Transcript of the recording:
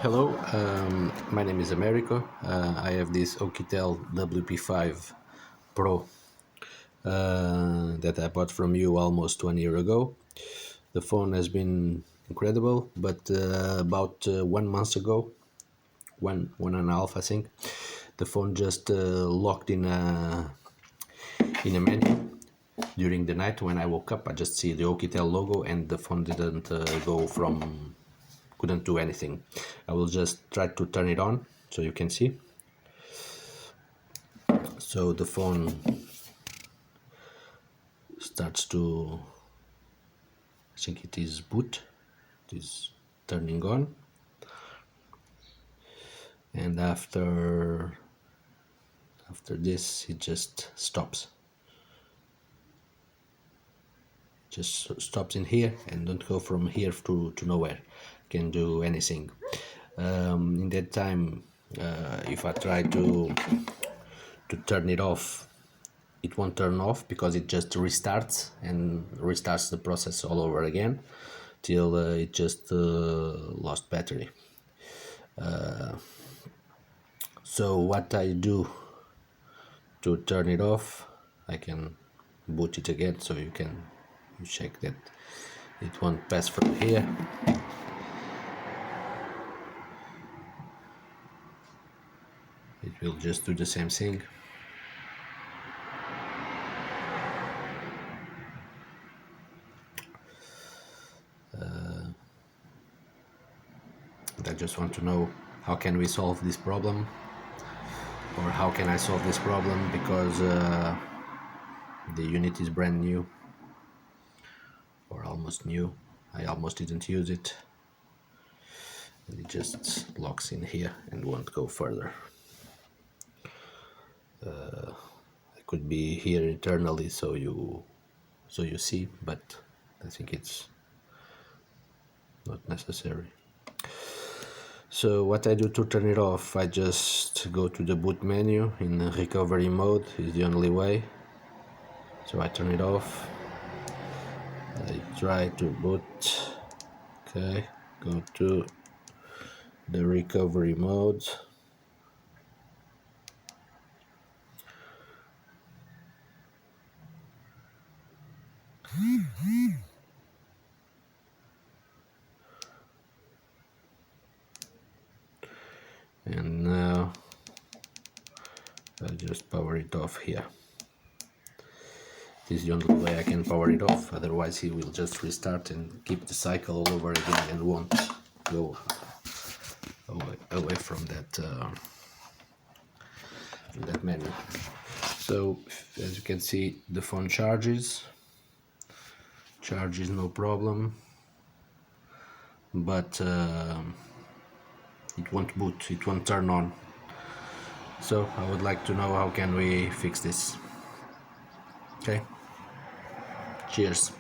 Hello, my name is Americo. I have this Oukitel WP5 Pro that I bought from you almost 1 year ago. The phone has been incredible, but about 1 month ago, one and a half, I think, the phone just locked in a menu. During the night when I woke up, I just see the Oukitel logo and the phone didn't couldn't do anything. I will just try to turn it on so you can see. So the phone starts to, I think it is boot, it is turning on, and after this it just stops. Just stops in here and don't go from here to nowhere. Can do anything. In that time, if I try to turn it off, it won't turn off because it just restarts and restarts the process all over again till it just lost battery. So what I do to turn it off, I can boot it again so you can check that it won't pass from here. It will just do the same thing. I just want to know how can we solve this problem, or how can I solve this problem, because the unit is brand new, or almost new. I almost didn't use it, and it just locks in here and won't go further. I could be here eternally so you see, but I think it's not necessary. So what I do to turn it off, I just go to the boot menu in recovery mode, is the only way. So I turn it off, I try to boot, okay, go to the recovery mode, and now I just power it off here. This is the only way I can power it off, otherwise he will just restart and keep the cycle all over again and won't go away from that menu. So as you can see, the phone charges no problem, but it won't boot, it won't turn on. So I would like to know how can we fix this. Okay, cheers.